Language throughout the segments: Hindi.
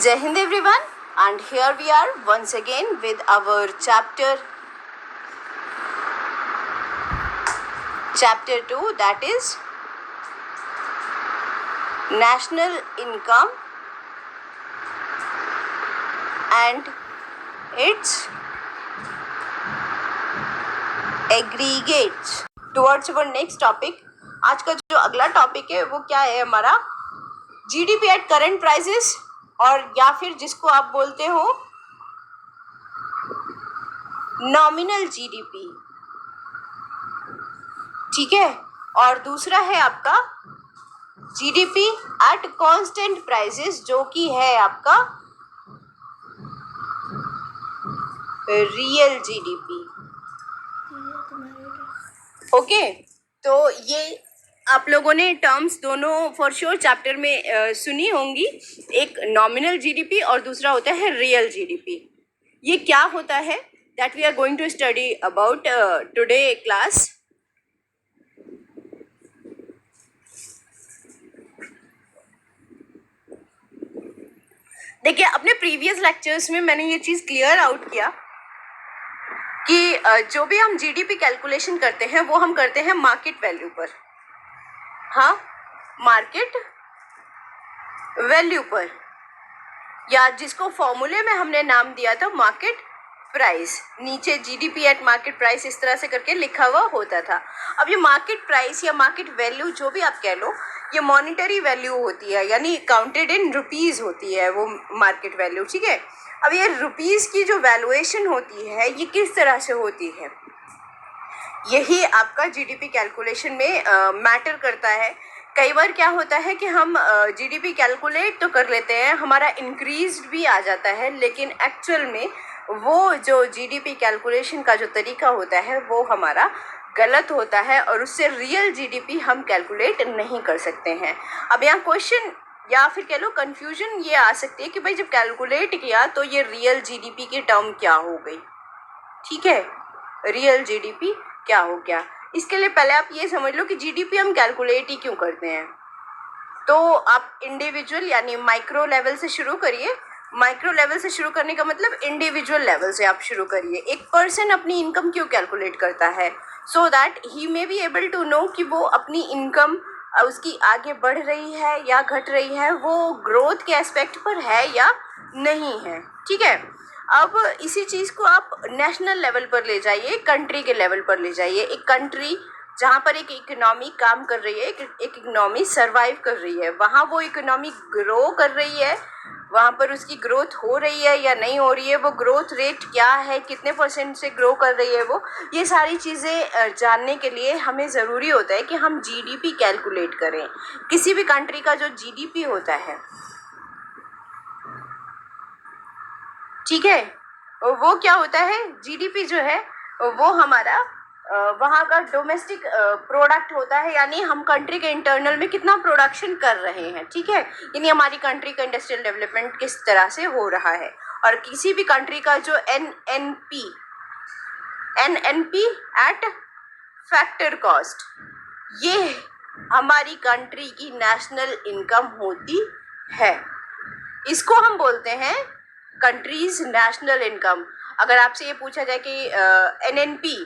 Jai Hind everyone, and here we are once again with our chapter 2, that is national income and its aggregates. Towards our next topic, आज का जो अगला टॉपिक है वो क्या है हमारा जीडीपी एट करंट प्राइसेस, और या फिर जिसको आप बोलते हो नॉमिनल जीडीपी, ठीक है। और दूसरा है आपका जीडीपी एट कांस्टेंट प्राइसेस, जो कि है आपका रियल जीडीपी। ओके, तो ये आप लोगों ने टर्म्स दोनों फॉर श्योर चैप्टर में सुनी होंगी, एक नॉमिनल जीडीपी और दूसरा होता है रियल जीडीपी। ये क्या होता है that we are going to study about today class. देखिए, अपने प्रीवियस लेक्चर्स में मैंने ये चीज़ क्लियर आउट किया कि जो भी हम जीडीपी कैलकुलेशन करते हैं वो हम करते हैं मार्केट वैल्यू पर। हाँ, मार्केट वैल्यू पर, या जिसको फॉर्मूले में हमने नाम दिया था मार्केट प्राइस। नीचे जीडीपी एट मार्केट प्राइस इस तरह से करके लिखा हुआ होता था। अब ये मार्केट प्राइस या मार्केट वैल्यू जो भी आप कह लो, ये मॉनिटरी वैल्यू होती है, यानी काउंटेड इन रुपीज होती है वो मार्केट वैल्यू, ठीक है। अब ये रुपीज की जो वैल्यूएशन होती है ये किस तरह से होती है, यही आपका जीडीपी कैलकुलेशन में मैटर करता है। कई बार क्या होता है कि हम जीडीपी कैलकुलेट तो कर लेते हैं, हमारा इंक्रीज भी आ जाता है, लेकिन एक्चुअल में वो जो जीडीपी कैलकुलेशन का जो तरीका होता है वो हमारा गलत होता है, और उससे रियल जीडीपी हम कैलकुलेट नहीं कर सकते हैं। अब यहाँ क्वेश्चन या फिर कह लो कंफ्यूजन ये आ सकती है कि भाई जब कैलकुलेट किया तो ये रियल जीडीपी की टर्म क्या हो गई, ठीक है, रियल जीडीपी क्या हो गया। इसके लिए पहले आप ये समझ लो कि जीडीपी हम कैलकुलेट ही क्यों करते हैं। तो आप इंडिविजुअल यानी माइक्रो लेवल से शुरू करिए। माइक्रो लेवल से शुरू करने का मतलब इंडिविजुअल लेवल से आप शुरू करिए। एक पर्सन अपनी इनकम क्यों कैलकुलेट करता है, so that he may be able to know कि वो अपनी इनकम उसकी आगे बढ़ रही है या घट रही है, वो ग्रोथ के एस्पेक्ट पर है या नहीं है, ठीक है। अब इसी चीज़ को आप नेशनल लेवल पर ले जाइए, कंट्री के लेवल पर ले जाइए। एक कंट्री जहाँ पर एक इकोनॉमी काम कर रही है, एक इकोनॉमी सरवाइव कर रही है, वहाँ वो इकोनॉमी ग्रो कर रही है, वहाँ पर उसकी ग्रोथ हो रही है या नहीं हो रही है, वो ग्रोथ रेट क्या है, कितने % से ग्रो कर रही है वो, ये सारी चीज़ें जानने के लिए हमें ज़रूरी होता है कि हम जीडीपी कैलकुलेट करें। किसी भी कंट्री का जो जीडीपी होता है, ठीक है, वो क्या होता है, जीडीपी जो है वो हमारा वहाँ का डोमेस्टिक प्रोडक्ट होता है, यानी हम कंट्री के इंटरनल में कितना प्रोडक्शन कर रहे हैं, ठीक है, यानी हमारी कंट्री का इंडस्ट्रियल डेवलपमेंट किस तरह से हो रहा है। और किसी भी कंट्री का जो एनएनपी एट फैक्टर कॉस्ट, ये हमारी कंट्री की नेशनल इनकम होती है। इसको हम बोलते हैं कंट्रीज नेशनल इनकम। अगर आपसे ये पूछा जाए कि एनएनपी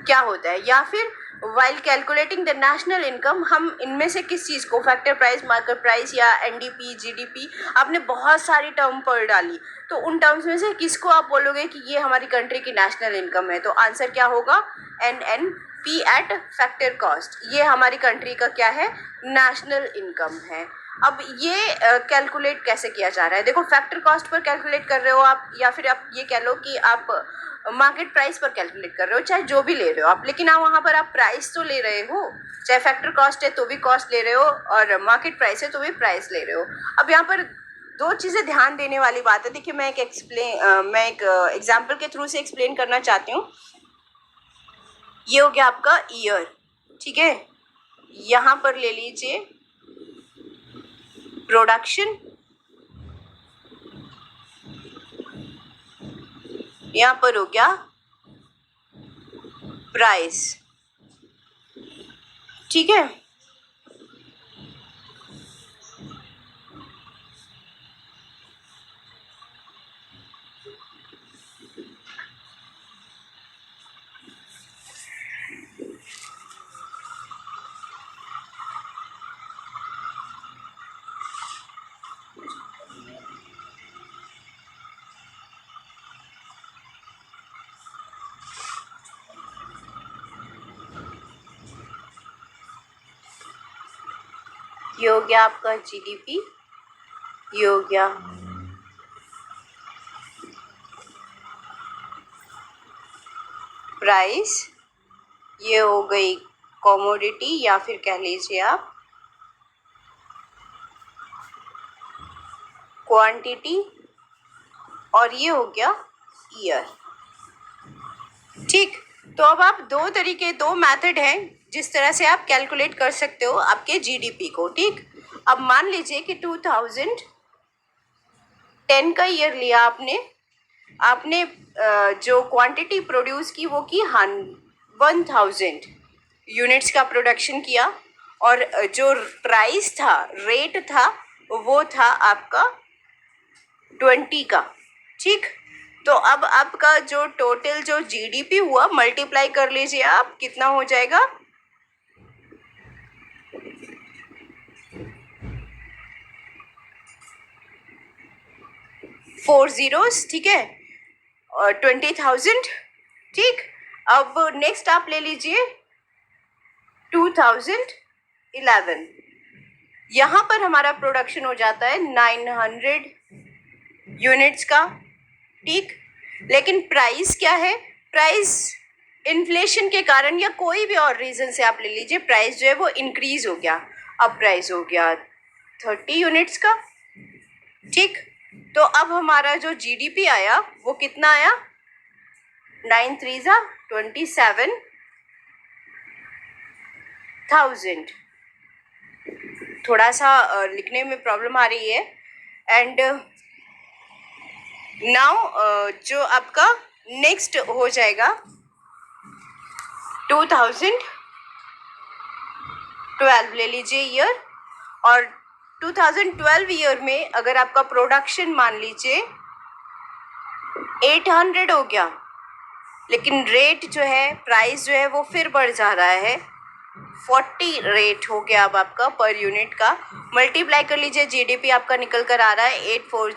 क्या होता है, या फिर while calculating the national income हम इनमें से किस चीज़ को, फैक्टर प्राइस, मार्केट प्राइस या एनडीपी, जीडीपी, आपने बहुत सारी टर्म पढ़ डाली, तो उन टर्म्स में से किसको आप बोलोगे कि ये हमारी कंट्री की नेशनल इनकम है, तो आंसर क्या होगा, एनएनपी एट फैक्टर कॉस्ट, ये हमारी कंट्री का क्या है, नेशनल इनकम है। अब ये कैलकुलेट कैसे किया जा रहा है, देखो फैक्टर कॉस्ट पर कैलकुलेट कर रहे हो आप, या फिर आप ये कह लो कि आप मार्केट प्राइस पर कैलकुलेट कर रहे हो, चाहे जो भी ले रहे हो आप, लेकिन आप वहाँ पर आप प्राइस तो ले रहे हो, चाहे फैक्टर कॉस्ट है तो भी कॉस्ट ले रहे हो, और मार्केट प्राइस है तो भी प्राइस ले रहे हो। अब यहाँ पर दो चीज़ें ध्यान देने वाली बात है। देखिए, मैं एक एग्जाम्पल के थ्रू से एक्सप्लेन करना चाहती हूँ। ये हो गया आपका ईयर, ठीक है, यहाँ पर ले लीजिए प्रोडक्शन, यहाँ पर हो गया प्राइस, ठीक है। ये हो गया आपका जीडीपी, ये हो गया प्राइस, ये हो गई कमोडिटी या फिर कह लीजिए आप क्वांटिटी, और ये हो गया ईयर। ठीक, तो अब आप दो मेथड हैं जिस तरह से आप कैलकुलेट कर सकते हो आपके जीडीपी को। ठीक, अब मान लीजिए कि 2010 का ईयर लिया आपने, आपने जो क्वांटिटी प्रोड्यूस की वो की 1000 यूनिट्स का प्रोडक्शन किया, और जो प्राइस था, रेट था, वो था आपका 20 का। ठीक, तो अब आपका जो टोटल जो जीडीपी हुआ मल्टीप्लाई कर लीजिए आप, कितना हो जाएगा, 4 zeros, ठीक है, और 20,000। ठीक, अब नेक्स्ट आप ले लीजिए 2011, यहाँ पर हमारा प्रोडक्शन हो जाता है 900 यूनिट्स का। ठीक, लेकिन प्राइस क्या है, प्राइस इन्फ्लेशन के कारण या कोई भी और रीजन से आप ले लीजिए, प्राइस जो है वो इंक्रीज हो गया, अब प्राइस हो गया 30 यूनिट्स का। ठीक, तो अब हमारा जो जीडीपी आया वो कितना आया, 9 3 27,000। थोड़ा सा लिखने में प्रॉब्लम आ रही है। एंड नाउ जो आपका नेक्स्ट हो जाएगा 2012 ले लीजिए ईयर, और 2012 ईयर में अगर आपका प्रोडक्शन मान लीजिए 800 हो गया, लेकिन रेट जो है, प्राइस जो है वो फिर बढ़ जा रहा है, 40 रेट हो गया अब आपका पर यूनिट का। मल्टीप्लाई कर लीजिए, जीडीपी आपका निकल कर आ रहा है 8 4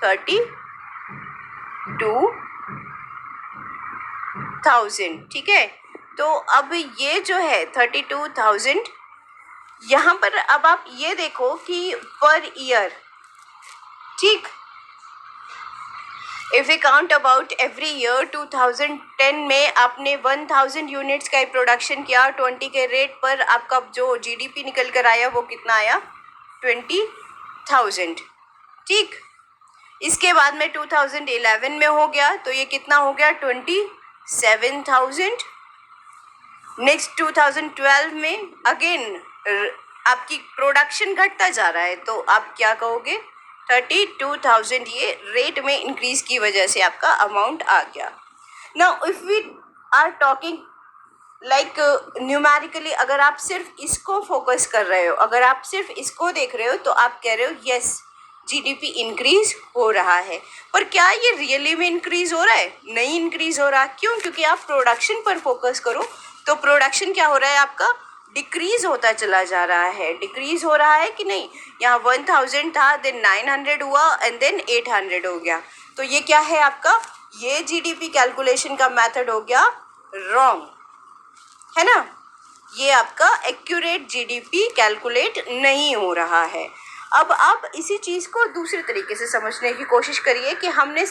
32,000। ठीक है, तो अब ये जो है 32,000, यहाँ पर अब आप ये देखो कि पर ईयर, ठीक, if we count about every year, 2010 में आपने 1000 यूनिट्स का प्रोडक्शन किया, 20 के रेट पर आपका जो जीडीपी निकल कर आया वो कितना आया, 20,000। ठीक, इसके बाद में 2011 में हो गया, तो ये कितना हो गया, 27,000। नेक्स्ट 2012 में अगेन आपकी प्रोडक्शन घटता जा रहा है, तो आप क्या कहोगे, 32,000, ये रेट में इंक्रीज की वजह से आपका अमाउंट आ गया। Now if we are talking like numerically, अगर आप सिर्फ इसको फोकस कर रहे हो, अगर आप सिर्फ इसको देख रहे हो, तो आप कह रहे हो यस जीडीपी इंक्रीज हो रहा है, पर क्या ये रियली में इंक्रीज हो रहा है, नहीं इंक्रीज हो रहा। क्यों, क्योंकि आप प्रोडक्शन पर फोकस करो तो प्रोडक्शन क्या हो रहा है आपका, डिक्रीज होता चला जा रहा है। डिक्रीज हो रहा है कि नहीं, यहाँ 1000 था, देन 900 हुआ, एंड देन 800 हो गया, तो ये क्या है आपका, ये जीडीपी कैलकुलेशन का मेथड हो गया रॉन्ग, है ना, ये आपका एक्यूरेट जीडीपी कैलकुलेट नहीं हो रहा है। अब आप इसी चीज को दूसरे तरीके से समझने की कोशिश करिए कि हमने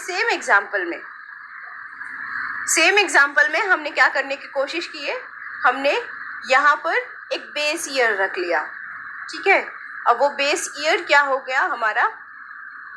सेम एग्जाम्पल में हमने क्या करने की कोशिश की है, हमने यहाँ पर एक बेस ईयर रख लिया। ठीक है, अब वो बेस ईयर क्या हो गया, हमारा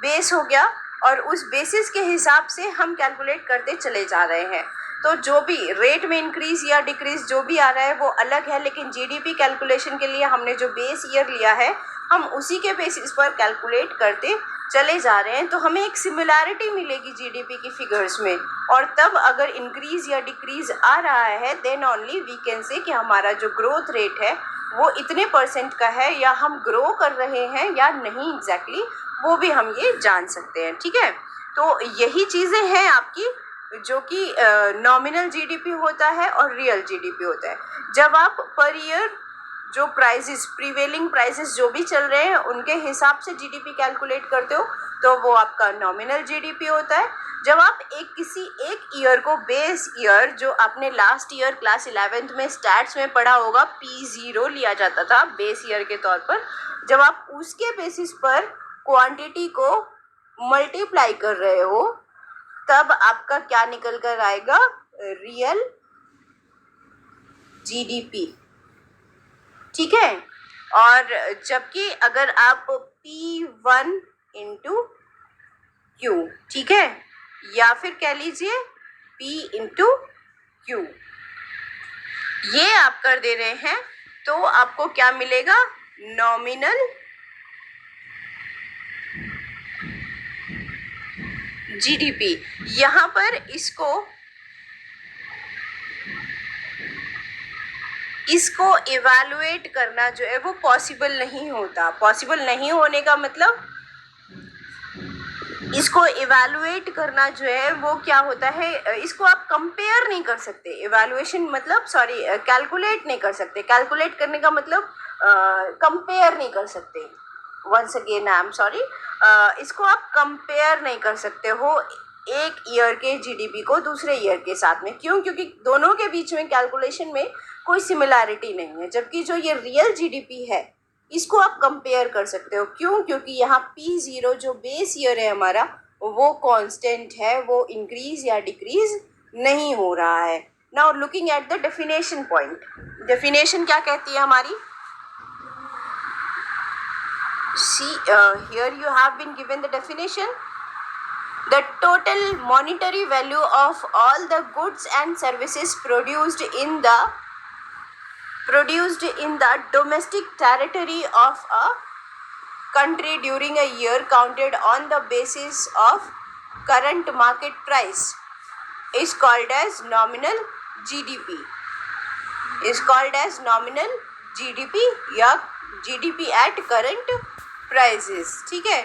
बेस हो गया, और उस बेसिस के हिसाब से हम कैलकुलेट करते चले जा रहे हैं। तो जो भी रेट में इंक्रीज या डिक्रीज जो भी आ रहा है वो अलग है, लेकिन जीडीपी कैलकुलेशन के लिए हमने जो बेस ईयर लिया है, हम उसी के बेसिस पर कैलकुलेट करते चले जा रहे हैं, तो हमें एक सिमिलैरिटी मिलेगी जीडीपी की फिगर्स में। और तब अगर इंक्रीज या डिक्रीज आ रहा है, then only we can say कि हमारा जो ग्रोथ रेट है वो इतने % का है, या हम ग्रो कर रहे हैं या नहीं एग्जैक्टली, वो भी हम ये जान सकते हैं। ठीक है, तो यही चीज़ें हैं आपकी, जो कि नॉमिनल जीडीपी होता है और रियल जीडीपी होता है। जब आप पर ईयर जो प्राइसेस, प्रीवेलिंग प्राइसेस जो भी चल रहे हैं उनके हिसाब से जीडीपी कैलकुलेट करते हो, तो वो आपका नॉमिनल जीडीपी होता है। जब आप किसी एक ईयर को बेस ईयर, जो आपने लास्ट ईयर क्लास 11th में स्टैट्स में पढ़ा होगा, P0 लिया जाता था बेस ईयर के तौर पर, जब आप उसके बेसिस पर क्वांटिटी को मल्टीप्लाई कर रहे हो तब आपका क्या निकल कर आएगा, रियल जीडीपी, ठीक है। और जबकि अगर आप P1 इंटू Q, ठीक है, या फिर कह लीजिए P इंटू Q, ये आप कर दे रहे हैं तो आपको क्या मिलेगा, नॉमिनल जीडीपी। यहाँ पर इसको इवैल्यूएट करना जो है वो पॉसिबल नहीं होता। पॉसिबल नहीं होने का मतलब इसको इवैल्यूएट करना जो है वो क्या होता है, इसको आप कंपेयर नहीं कर सकते। इवैल्यूएशन मतलब कैलकुलेट नहीं कर सकते। कैलकुलेट करने का मतलब कंपेयर नहीं कर सकते। Once again I am sorry, इसको आप कंपेयर नहीं कर सकते हो एक ईयर के जीडीपी को दूसरे ईयर के साथ में। क्यों? क्योंकि दोनों के बीच में कैलकुलेशन में कोई सिमिलैरिटी नहीं है। जबकि जो ये रियल जीडीपी है इसको आप कंपेयर कर सकते हो। क्यों? क्योंकि यहाँ P0 जो बेस ईयर है हमारा वो कांस्टेंट है, वो इंक्रीज या डिक्रीज नहीं हो रहा है। Now looking at the definition point, definition क्या कहती है हमारी, see here you have been given the definition, the total monetary value of all the goods and services produced in the domestic territory of a country during a year counted on the basis of current market price is called as nominal GDP, is called as nominal GDP या GDP at current prices, ठीक है।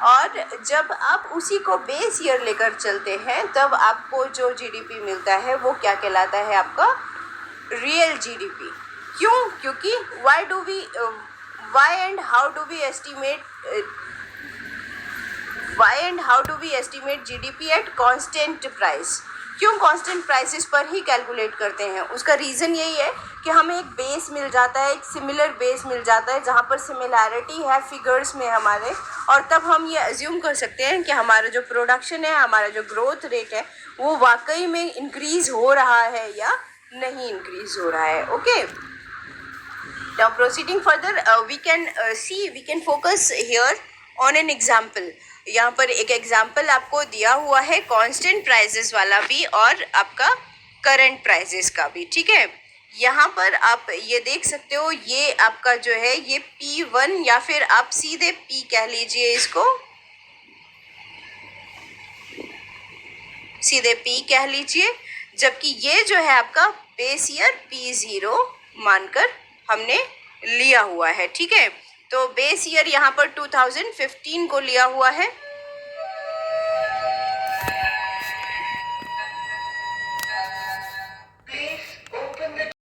और जब आप उसी को बेस ईयर लेकर चलते हैं तब आपको जो जीडीपी मिलता है वो क्या कहलाता है, आपका रियल जीडीपी। क्यों? क्योंकि why and how do we estimate GDP at constant price? क्यों कांस्टेंट प्राइसेस पर ही कैलकुलेट करते हैं? उसका रीज़न यही है कि हमें एक बेस मिल जाता है, एक सिमिलर बेस मिल जाता है जहाँ पर सिमिलैरिटी है फिगर्स में हमारे, और तब हम ये अज्यूम कर सकते हैं कि हमारा जो प्रोडक्शन है, हमारा जो ग्रोथ रेट है वो वाकई में इंक्रीज हो रहा है या नहीं इंक्रीज हो रहा है। Okay, now proceeding further we can focus here on an example. यहाँ पर एक एग्जाम्पल आपको दिया हुआ है कांस्टेंट प्राइसेस वाला भी और आपका करंट प्राइसेस का भी, ठीक है। यहाँ पर आप ये देख सकते हो, ये आपका जो है ये P1 या फिर आप सीधे P कह लीजिए, इसको सीधे P कह लीजिए। जबकि ये जो है आपका बेस ईयर P0 मानकर हमने लिया हुआ है, ठीक है। तो बेस ईयर यहाँ पर 2015 को लिया हुआ है